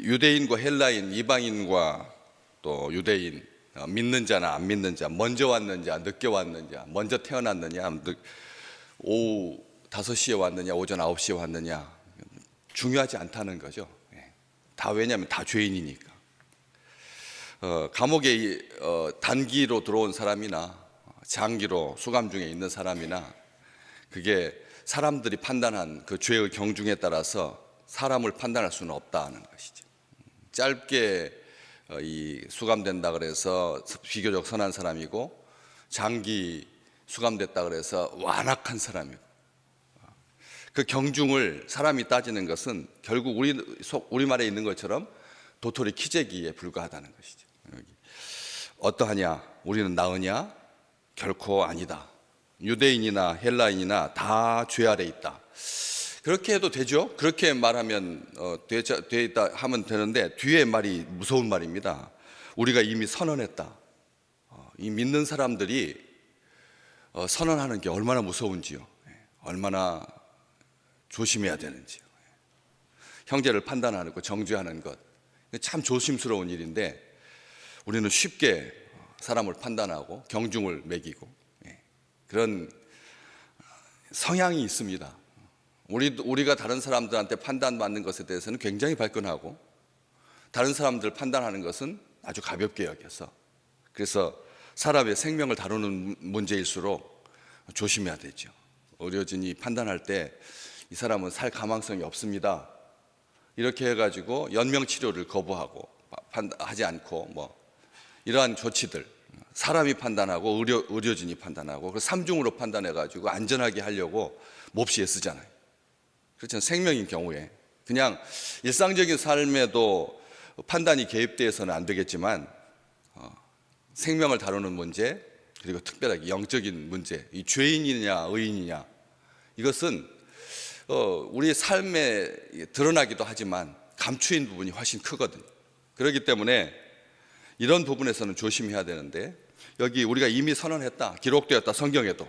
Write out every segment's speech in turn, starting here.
유대인과 헬라인, 이방인과 또 유대인, 믿는 자나 안 믿는 자, 먼저 왔느냐 늦게 왔느냐, 먼저 태어났느냐, 오후 5시에 왔느냐 오전 9시에 왔느냐 중요하지 않다는 거죠. 다 왜냐하면 다 죄인이니까. 감옥에 단기로 들어온 사람이나 장기로 수감 중에 있는 사람이나 그게 사람들이 판단한 그 죄의 경중에 따라서 사람을 판단할 수는 없다는 것이죠. 짧게 수감된다 그래서 비교적 선한 사람이고, 장기 수감됐다 그래서 완악한 사람이고, 그 경중을 사람이 따지는 것은 결국 우리말에 있는 것처럼 도토리 키재기에 불과하다는 것이죠. 어떠하냐? 우리는 나으냐? 결코 아니다. 유대인이나 헬라인이나 다 죄 아래 있다. 그렇게 해도 되죠. 그렇게 말하면 돼 있다 하면 되는데, 뒤에 말이 무서운 말입니다. 우리가 이미 선언했다. 이 믿는 사람들이 선언하는 게 얼마나 무서운지요. 얼마나 조심해야 되는지요. 형제를 판단하는 것, 정죄하는 것, 참 조심스러운 일인데 우리는 쉽게 사람을 판단하고 경중을 매기고 그런 성향이 있습니다. 우리가 다른 사람들한테 판단받는 것에 대해서는 굉장히 발끈하고, 다른 사람들 판단하는 것은 아주 가볍게 여겨서, 그래서 사람의 생명을 다루는 문제일수록 조심해야 되죠. 의료진이 판단할 때 이 사람은 살 가망성이 없습니다, 이렇게 해가지고 연명치료를 거부하고 하지 않고 이러한 조치들, 사람이 판단하고 의료진이 판단하고 그 삼중으로 판단해가지고 안전하게 하려고 몹시 애쓰잖아요. 그렇잖아요. 생명인 경우에 그냥 일상적인 삶에도 판단이 개입되어서는 안 되겠지만 생명을 다루는 문제, 그리고 특별하게 영적인 문제, 이 죄인이냐 의인이냐, 이것은 우리의 삶에 드러나기도 하지만 감추인 부분이 훨씬 크거든요. 그렇기 때문에 이런 부분에서는 조심해야 되는데, 여기 우리가 이미 선언했다, 기록되었다, 성경에도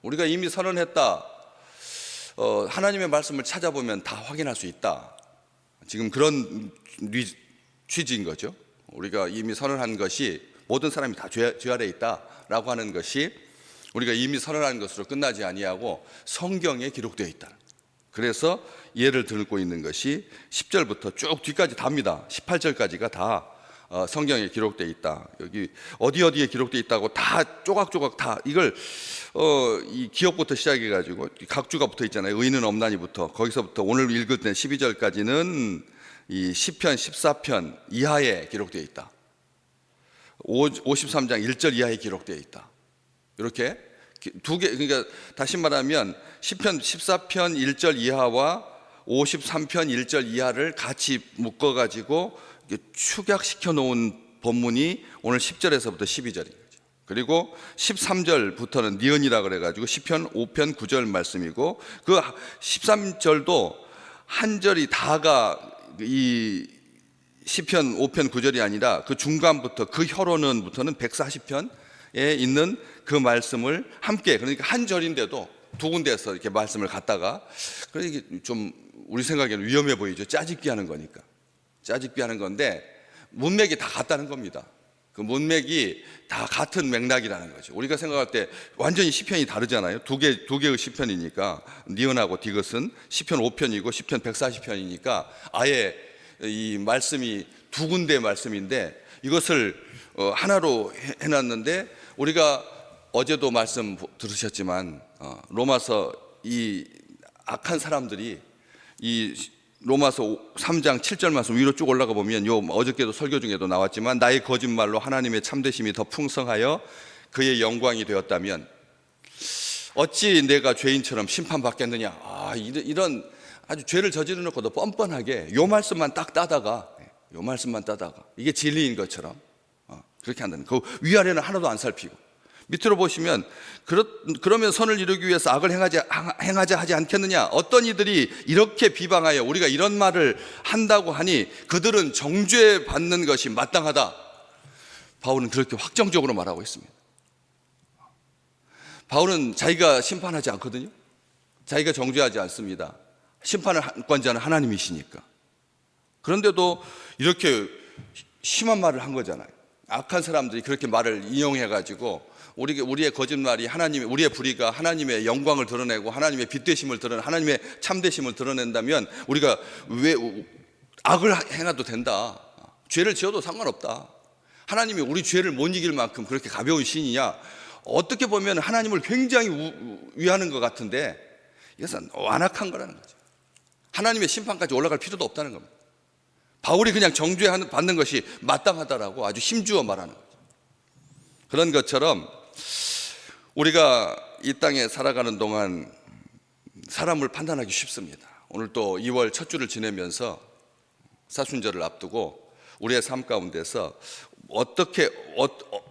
우리가 이미 선언했다, 하나님의 말씀을 찾아보면 다 확인할 수 있다, 지금 그런 취지인 거죠. 우리가 이미 선언한 것이 모든 사람이 다 죄 아래에 있다라고 하는 것이 우리가 이미 선언한 것으로 끝나지 아니하고 성경에 기록되어 있다. 그래서 예를 들고 있는 것이 10절부터 쭉 뒤까지 답니다. 18절까지가 다 성경에 기록되어 있다. 여기 어디에 기록되어 있다고 다 조각조각 다 이걸 이 기억부터 시작해 가지고 각주가 붙어 있잖아요. 의인은 없나니부터, 거기서부터 오늘 읽을 때 12절까지는 이 시편 14편 이하에 기록되어 있다. 53장 1절 이하에 기록되어 있다. 이렇게 두 개, 그러니까 다시 말하면 시편 14편 1절 이하와 53편 1절 이하를 같이 묶어 가지고 축약시켜 놓은 본문이 오늘 10절에서부터 12절인 거죠. 그리고 13절부터는 니은이라 그래 가지고 시편 5편 9절 말씀이고, 그 13절도 한 절이 다가 이 시편 5편 9절이 아니라 그 중간부터, 그 혀로는부터는 140편에 있는 그 말씀을 함께, 그러니까 한 절인데도 두 군데에서 이렇게 말씀을 갖다가, 그러니까 좀 우리 생각에는 위험해 보이죠. 짜집기 하는 거니까. 짜집기 하는 건데 문맥이 다 같다는 겁니다. 그 문맥이 다 같은 맥락이라는 거죠. 우리가 생각할 때 완전히 시편이 다르잖아요. 두 개의 시편이니까, 니은하고 디귿은 시편 5편이고 시편 140편이니까 아예 이 말씀이 두 군데의 말씀인데 이것을 하나로 해놨는데, 우리가 어제도 말씀 들으셨지만 로마서 이 악한 사람들이 이 로마서 3장 7절 말씀 위로 쭉 올라가 보면, 어저께도 설교 중에도 나왔지만, 나의 거짓말로 하나님의 참되심이 더 풍성하여 그의 영광이 되었다면 어찌 내가 죄인처럼 심판받겠느냐. 이런 아주 죄를 저지르 놓고도 뻔뻔하게 요 말씀만 딱 따다가 이게 진리인 것처럼 그렇게 한다는, 그 위아래는 하나도 안 살피고, 밑으로 보시면 그러면 선을 이루기 위해서 악을 행하자 하지 않겠느냐. 어떤 이들이 이렇게 비방하여 우리가 이런 말을 한다고 하니 그들은 정죄받는 것이 마땅하다. 바울은 그렇게 확정적으로 말하고 있습니다. 바울은 자기가 심판하지 않거든요. 자기가 정죄하지 않습니다. 심판권자는 하나님이시니까. 그런데도 이렇게 심한 말을 한 거잖아요. 악한 사람들이 그렇게 말을 이용해가지고 우리의 거짓말이 우리의 불의가 하나님의 영광을 드러내고 하나님의 빛되심을 하나님의 참되심을 드러낸다면 우리가 왜 악을 행해도 된다. 죄를 지어도 상관없다. 하나님이 우리 죄를 못 이길 만큼 그렇게 가벼운 신이냐? 어떻게 보면 하나님을 굉장히 위하는 것 같은데 이것은 완악한 거라는 거죠. 하나님의 심판까지 올라갈 필요도 없다는 겁니다. 바울이 그냥 정죄받는 것이 마땅하다라고 아주 힘주어 말하는 거죠. 그런 것처럼 우리가 이 땅에 살아가는 동안 사람을 판단하기 쉽습니다. 오늘 또 2월 첫 주를 지내면서 사순절을 앞두고 우리의 삶 가운데서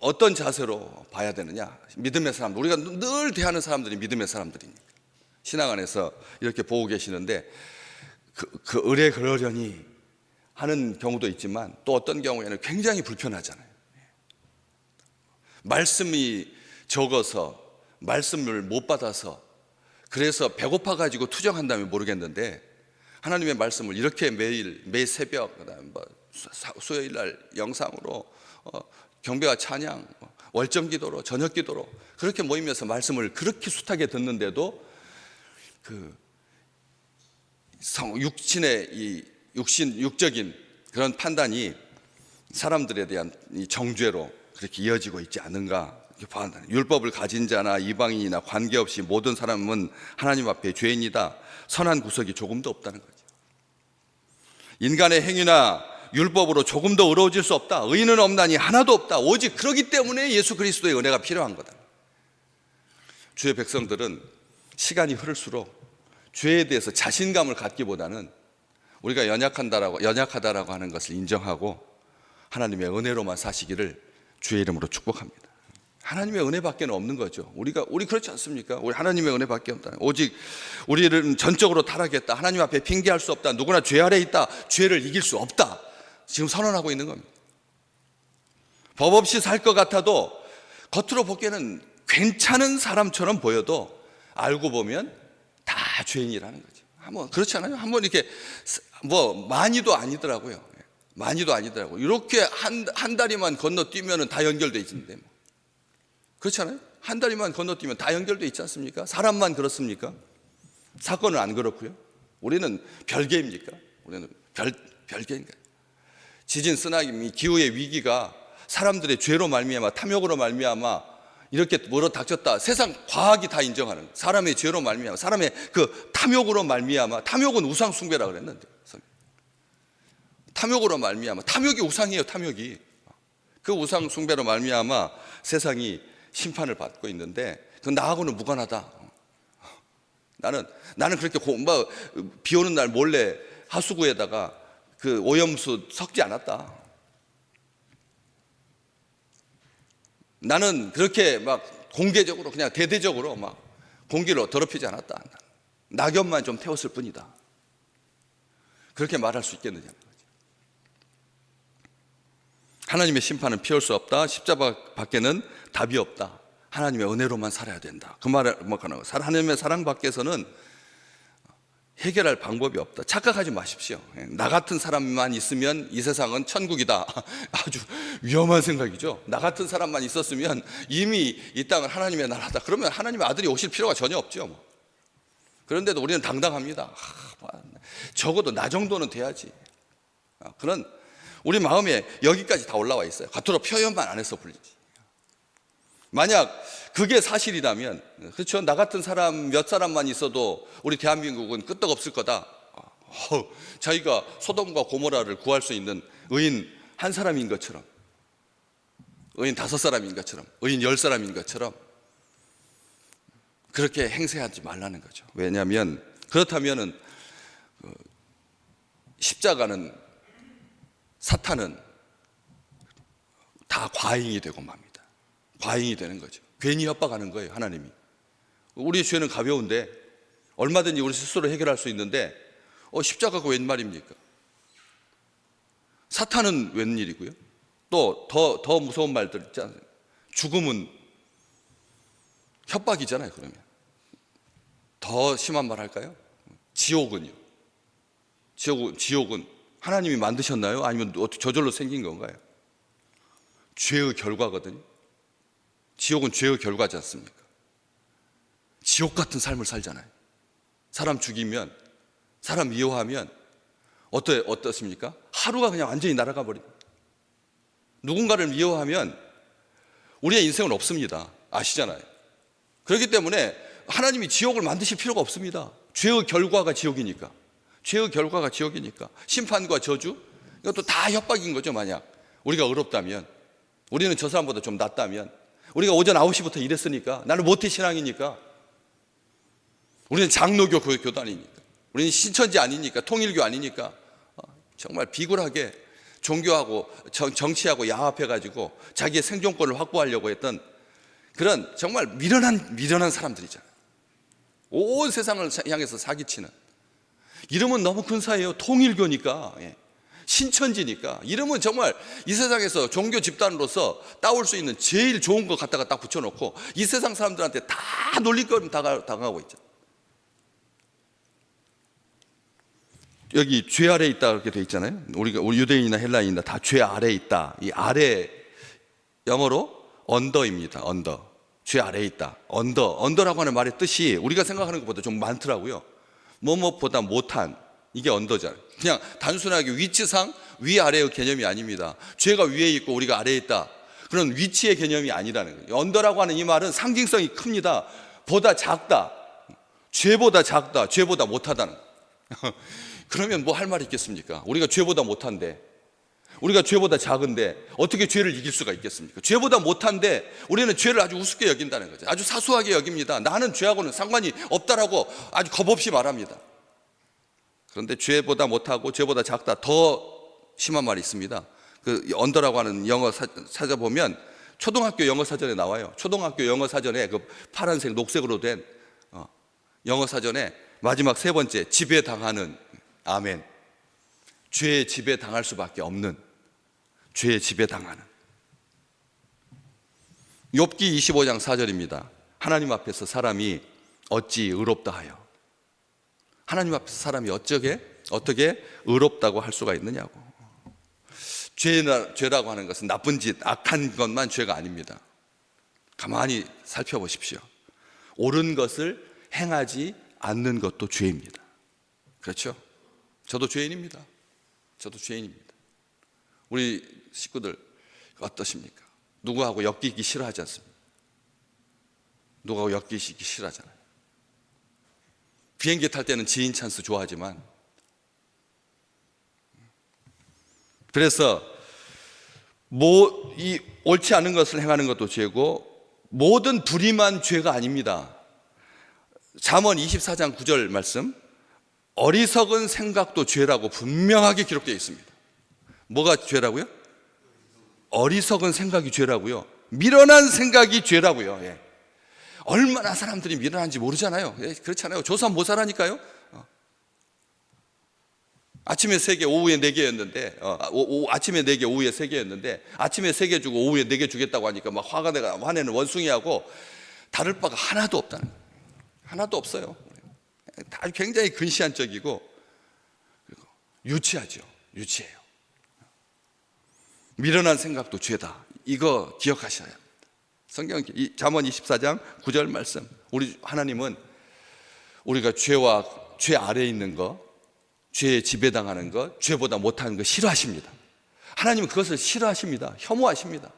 어떤 자세로 봐야 되느냐? 믿음의 사람들, 우리가 늘 대하는 사람들이 믿음의 사람들이니까 신앙 안에서 이렇게 보고 계시는데 그 의뢰 그러려니 하는 경우도 있지만 또 어떤 경우에는 굉장히 불편하잖아요. 말씀이 적어서 말씀을 못 받아서 그래서 배고파 가지고 투정한다면 모르겠는데 하나님의 말씀을 이렇게 매일 새벽 그다음에 수요일 날 영상으로 경배와 찬양 월정 기도로 저녁 기도로 그렇게 모이면서 말씀을 그렇게 숱하게 듣는데도 육적인 그런 판단이 사람들에 대한 이 정죄로 그렇게 이어지고 있지 않은가. 율법을 가진 자나 이방인이나 관계없이 모든 사람은 하나님 앞에 죄인이다. 선한 구석이 조금도 없다는 거죠. 인간의 행위나 율법으로 조금도 의로워질 수 없다. 의인은 없나니 하나도 없다. 오직 그러기 때문에 예수 그리스도의 은혜가 필요한 거다. 주의 백성들은 시간이 흐를수록 죄에 대해서 자신감을 갖기보다는 우리가 연약하다라고 하는 것을 인정하고 하나님의 은혜로만 사시기를 주의 이름으로 축복합니다. 하나님의 은혜밖에는 없는 거죠. 우리 그렇지 않습니까? 우리 하나님의 은혜밖에 없다. 오직 우리는 전적으로 타락했다. 하나님 앞에 핑계할 수 없다. 누구나 죄 아래 있다. 죄를 이길 수 없다. 지금 선언하고 있는 겁니다. 법 없이 살 것 같아도 겉으로 보기에는 괜찮은 사람처럼 보여도 알고 보면 다 죄인이라는 거죠. 한번 그렇지 않아요? 한번 이렇게 많이도 아니더라고요. 많이도 아니더라고요. 이렇게 한 다리만 건너뛰면 다 연결돼 있는데 그렇지 않아요? 한 다리만 건너뛰면 다 연결돼 있지 않습니까? 사람만 그렇습니까? 사건은 안 그렇고요. 우리는 별개입니까? 우리는 별개인가요? 지진, 쓰나미, 기후의 위기가 사람들의 죄로 말미암아 탐욕으로 말미암아 이렇게 물어 닥쳤다. 세상 과학이 다 인정하는 거예요. 사람의 죄로 말미암아 사람의 그 탐욕으로 말미암아 탐욕은 우상 숭배라 그랬는데 탐욕으로 말미암아 탐욕이 우상이에요. 탐욕이 그 우상 숭배로 말미암아 세상이 심판을 받고 있는데 그 나하고는 무관하다. 나는 그렇게 비 오는 날 몰래 하수구에다가 그 오염수 섞지 않았다. 나는 그렇게 막 공개적으로 그냥 대대적으로 막 공기로 더럽히지 않았다. 낙엽만 좀 태웠을 뿐이다. 그렇게 말할 수 있겠느냐. 하나님의 심판은 피할 수 없다. 십자가 밖에는 답이 없다. 하나님의 은혜로만 살아야 된다. 그 말을 하는 거예요. 하나님의 사랑 밖에서는 해결할 방법이 없다. 착각하지 마십시오. 나 같은 사람만 있으면 이 세상은 천국이다. 아주 위험한 생각이죠. 나 같은 사람만 있었으면 이미 이 땅은 하나님의 나라다. 그러면 하나님의 아들이 오실 필요가 전혀 없죠. 그런데도 우리는 당당합니다. 적어도 나 정도는 돼야지. 그런 우리 마음에 여기까지 다 올라와 있어요. 겉으로 표현만 안 해서 불리지. 만약 그게 사실이라면, 그렇죠? 나 같은 사람 몇 사람만 있어도 우리 대한민국은 끄떡없을 거다. 자기가 소돔과 고모라를 구할 수 있는 의인 한 사람인 것처럼, 의인 5사람인 것처럼, 의인 10사람인 것처럼 그렇게 행세하지 말라는 거죠. 왜냐하면 그렇다면은 십자가는 사탄은 다 과잉이 되고 맙니다. 과잉이 되는 거죠. 괜히 협박하는 거예요. 하나님이 우리 죄는 가벼운데 얼마든지 우리 스스로 해결할 수 있는데 십자가가 웬 말입니까? 사탄은 웬일이고요? 또 더 무서운 말들 있지 않아요? 죽음은 협박이잖아요. 그러면 더 심한 말 할까요? 지옥은요? 지옥은 하나님이 만드셨나요? 아니면 어떻게 저절로 생긴 건가요? 죄의 결과거든요. 지옥은 죄의 결과지 않습니까? 지옥 같은 삶을 살잖아요. 사람 죽이면, 사람 미워하면 어떻습니까? 하루가 그냥 완전히 날아가 버립니다. 누군가를 미워하면 우리의 인생은 없습니다. 아시잖아요. 그렇기 때문에 하나님이 지옥을 만드실 필요가 없습니다. 죄의 결과가 지옥이니까. 죄의 결과가 지옥이니까. 심판과 저주, 이것도 다 협박인 거죠. 만약 우리가 의롭다면, 우리는 저 사람보다 좀 낫다면, 우리가 오전 9시부터 일했으니까, 나는 모태신앙이니까, 우리는 장로교 교단이니까, 우리는 신천지 아니니까, 통일교 아니니까, 정말 비굴하게 종교하고 정치하고 야합해가지고 자기의 생존권을 확보하려고 했던 그런 정말 미련한 사람들이잖아요. 온 세상을 향해서 사기치는. 이름은 너무 근사해요. 통일교니까, 신천지니까. 이름은 정말 이 세상에서 종교 집단으로서 따올 수 있는 제일 좋은 거 갖다가 딱 붙여놓고 이 세상 사람들한테 다 놀림거리 당하고 있죠. 여기 죄 아래에 있다 이렇게 돼 있잖아요. 우리 유대인이나 헬라인이나 다 죄 아래에 있다. 이 아래, 영어로 언더입니다. 언더. 죄 아래에 있다. 언더라고 하는 말의 뜻이 우리가 생각하는 것보다 좀 많더라고요. 뭐뭐보다 못한, 이게 언더잖아요. 그냥 단순하게 위치상 위아래의 개념이 아닙니다. 죄가 위에 있고 우리가 아래에 있다, 그런 위치의 개념이 아니라는 거예요. 언더라고 하는 이 말은 상징성이 큽니다. 보다 작다, 죄보다 작다, 죄보다 못하다는 거예요. 그러면 뭐 할 말이 있겠습니까? 우리가 죄보다 못한데, 우리가 죄보다 작은데 어떻게 죄를 이길 수가 있겠습니까? 죄보다 못한데 우리는 죄를 아주 우습게 여긴다는 거죠. 아주 사소하게 여깁니다. 나는 죄하고는 상관이 없다라고 아주 겁없이 말합니다. 그런데 죄보다 못하고 죄보다 작다, 더 심한 말이 있습니다. 그 언더라고 하는 영어 찾아보면 초등학교 영어 사전에 나와요. 초등학교 영어 사전에 그 파란색 녹색으로 된 영어 사전에 마지막 세 번째, 지배당하는. 아멘. 죄에 지배당할 수밖에 없는, 죄에 지배당하는. 욥기 25장 4절입니다. 하나님 앞에서 사람이 어찌 의롭다 하여. 하나님 앞에서 사람이 어떻게 의롭다고 할 수가 있느냐고. 죄라고 하는 것은 나쁜 짓, 악한 것만 죄가 아닙니다. 가만히 살펴보십시오. 옳은 것을 행하지 않는 것도 죄입니다. 그렇죠? 저도 죄인입니다. 우리 식구들 어떠십니까? 누구하고 엮이기 싫어하지 않습니까? 누구하고 엮이기 싫어하잖아요. 비행기 탈 때는 지인 찬스 좋아하지만, 그래서 이 옳지 않은 것을 행하는 것도 죄고, 모든 불의만 죄가 아닙니다. 잠언 24장 9절 말씀, 어리석은 생각도 죄라고 분명하게 기록되어 있습니다. 뭐가 죄라고요? 어리석은 생각이 죄라고요. 미련한 생각이 죄라고요. 예. 얼마나 사람들이 미련한지 모르잖아요. 예, 그렇잖아요. 조사 못 살아니까요. 아침에 3개, 오후에 4개였는데, 아침에 4개, 오후에 3개였는데, 아침에 3개 주고 오후에 4개 주겠다고 하니까 막 화가 내가 화내는 원숭이하고 다를 바가 하나도 없다는 거예요. 하나도 없어요. 다 굉장히 근시안적이고 유치하죠. 유치해요. 미련한 생각도 죄다. 이거 기억하셔야 합니다. 성경 잠언 24장 9절 말씀. 우리 하나님은 우리가 죄 아래에 있는 거, 죄에 지배당하는 것, 죄보다 못하는 거 싫어하십니다. 하나님은 그것을 싫어하십니다. 혐오하십니다.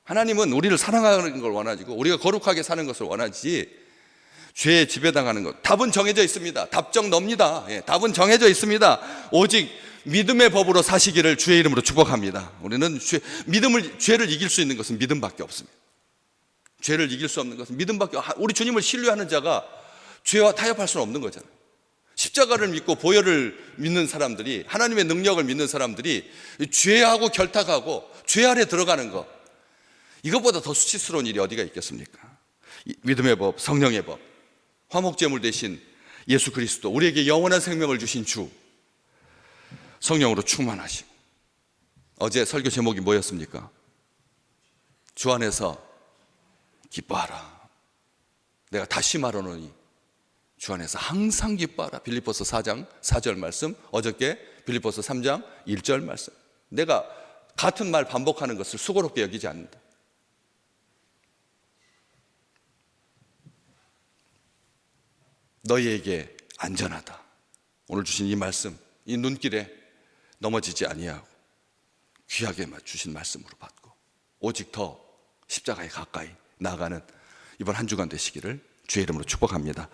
하나님은 우리를 사랑하는 걸 원하시고 우리가 거룩하게 사는 것을 원하지, 죄에 지배당하는 것. 답은 정해져 있습니다. 답정 멉니다. 예, 답은 정해져 있습니다. 오직 믿음의 법으로 사시기를 주의 이름으로 축복합니다. 우리는 죄를 이길 수 있는 것은 믿음밖에 없습니다. 죄를 이길 수 없는 것은 믿음밖에. 우리 주님을 신뢰하는 자가 죄와 타협할 수는 없는 거잖아요. 십자가를 믿고 보혈을 믿는 사람들이, 하나님의 능력을 믿는 사람들이 죄하고 결탁하고 죄 아래 들어가는 것, 이것보다 더 수치스러운 일이 어디가 있겠습니까? 믿음의 법, 성령의 법, 화목제물 대신 예수 그리스도, 우리에게 영원한 생명을 주신 주, 성령으로 충만하시고. 어제 설교 제목이 뭐였습니까? 주 안에서 기뻐하라. 내가 다시 말하노니 주 안에서 항상 기뻐하라. 빌립보서 4장 4절 말씀 어저께 빌립보서 3장 1절 말씀. 내가 같은 말 반복하는 것을 수고롭게 여기지 않는다. 너희에게 안전하다. 오늘 주신 이 말씀, 이 눈길에 넘어지지 아니하고 귀하게 주신 말씀으로 받고 오직 더 십자가에 가까이 나아가는 이번 한 주간 되시기를 주의 이름으로 축복합니다.